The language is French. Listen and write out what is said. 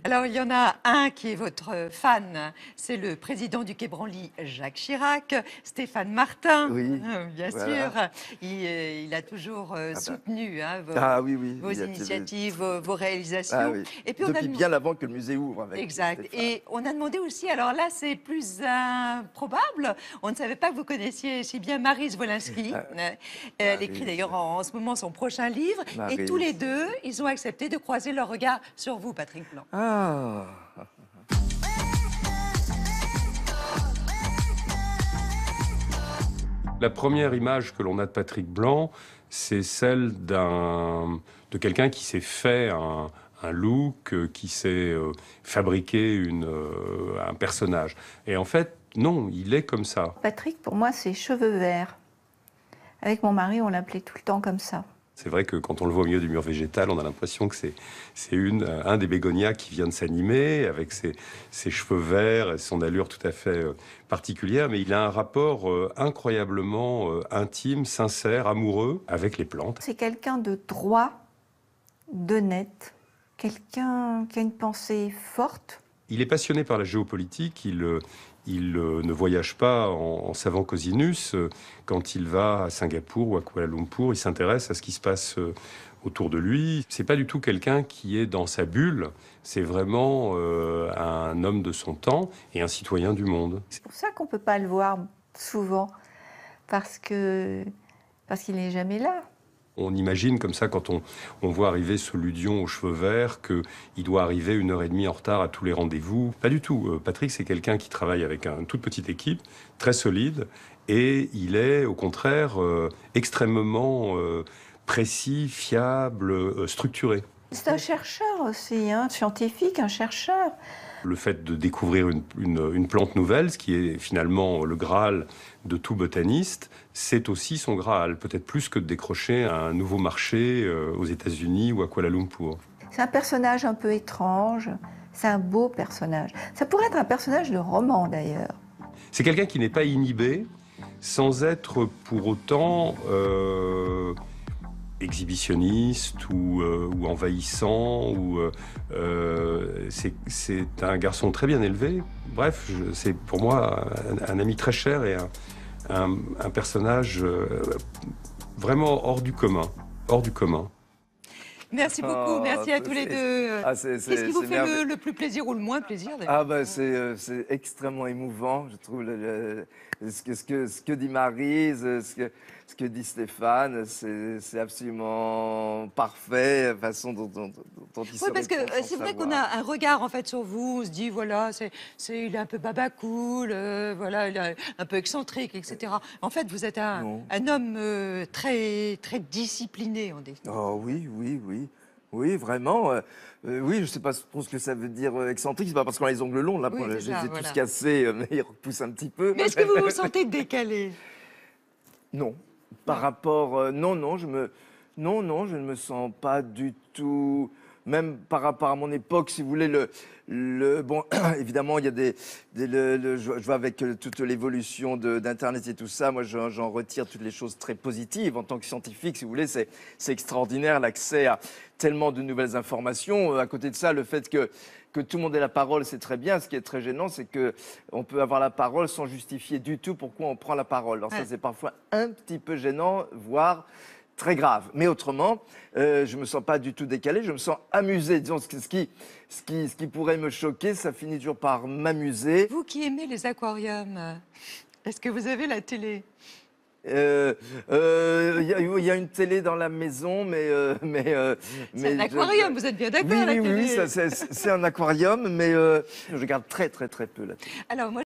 Alors, il y en a un qui est votre fan, c'est le président du Quai Branly, Jacques Chirac, Stéphane Martin, Oui, bien voilà. sûr. Il a toujours Ah bah. soutenu Ah oui, oui, vos il y a TV. initiatives, vos Ah réalisations. oui, Et puis, depuis bien avant que le musée ouvre avec exact. Stéphane. Et on a demandé aussi, alors là, c'est plus improbable. On ne savait pas que vous connaissiez si bien Maryse Wolinski. Ah, Elle écrit Maryse, d'ailleurs en ce moment son prochain livre. Et tous les Maryse. deux, ils ont accepté de croiser leur regard sur vous, Patrick Blanc. Ah, La première image que l'on a de Patrick Blanc, c'est celle de quelqu'un qui s'est fait un look, qui s'est fabriqué un personnage. Et en fait, non, il est comme ça. Patrick, pour moi, c'est cheveux verts. Avec mon mari, on l'appelait tout le temps comme ça. C'est vrai que quand on le voit au milieu du mur végétal, on a l'impression que c'est un des bégonias qui vient de s'animer, avec ses cheveux verts et son allure tout à fait particulière. Mais il a un rapport incroyablement intime, sincère, amoureux avec les plantes. C'est quelqu'un de droit, d'honnête, quelqu'un qui a une pensée forte. Il est passionné par la géopolitique, il ne voyage pas en savant cosinus. Quand il va à Singapour ou à Kuala Lumpur, il s'intéresse à ce qui se passe autour de lui. C'est pas du tout quelqu'un qui est dans sa bulle, c'est vraiment un homme de son temps et un citoyen du monde. C'est pour ça qu'on ne peut pas le voir souvent, parce qu'il n'est jamais là. On imagine comme ça, quand on voit arriver ce Ludion aux cheveux verts, qu'il doit arriver 1h30 en retard à tous les rendez-vous. Pas du tout. Patrick, c'est quelqu'un qui travaille avec une toute petite équipe, très solide, et il est, au contraire, extrêmement précis, fiable, structuré. C'est un chercheur aussi, un scientifique, un chercheur. Le fait de découvrir une plante nouvelle, ce qui est finalement le Graal de tout botaniste, c'est aussi son Graal, peut-être plus que de décrocher un nouveau marché aux États-Unis ou à Kuala Lumpur. C'est un personnage un peu étrange, c'est un beau personnage. Ça pourrait être un personnage de roman d'ailleurs. C'est quelqu'un qui n'est pas inhibé, sans être pour autant exhibitionniste ou envahissant. C'est un garçon très bien élevé. Bref, c'est pour moi un ami très cher et un personnage vraiment hors du commun. Hors du commun. Merci beaucoup, merci à tous les deux. Qu'est-ce qui vous fait le plus plaisir ou le moins plaisir d'ailleurs? Ah bah c'est extrêmement émouvant, je trouve, ce que dit Maryse, ce que dit Stéphane, c'est absolument parfait, la façon dont ils se Oui, parce que répondent sans c'est vrai qu'on savoir. a un regard en fait sur vous, on se dit voilà, il est un peu babacool, voilà, il est un peu excentrique, etc. En fait, vous êtes un homme très, très discipliné en définitive. Oh oui, oui, oui. Oui, vraiment. Oui, je ne sais pas trop ce que ça veut dire excentrique. C'est pas parce qu'on a les ongles longs. Là, Oui, je c'est les ça, ai voilà. tous cassés, mais ils repoussent un petit peu. Mais est-ce que vous vous sentez décalé? Non. Par rapport... non, non, je ne me sens pas du tout... Même par rapport à mon époque, si vous voulez, bon, évidemment, il y a je vois avec toute l'évolution d'Internet et tout ça, moi, j'en retire toutes les choses très positives. En tant que scientifique, si vous voulez, c'est extraordinaire l'accès à tellement de nouvelles informations. À côté de ça, le fait que tout le monde ait la parole, c'est très bien. Ce qui est très gênant, c'est qu'on peut avoir la parole sans justifier du tout pourquoi on prend la parole. Alors ça, c'est parfois un petit peu gênant, voire très grave. Mais autrement, je me sens pas du tout décalé, je me sens amusé. Disons, ce qui pourrait me choquer, ça finit toujours par m'amuser. Vous qui aimez les aquariums, est-ce que vous avez la télé? Il y a une télé dans la maison, mais c'est un aquarium, vous êtes bien d'accord, la télé? Oui, c'est un aquarium, mais je regarde très, très, très peu la télé. Alors, moi,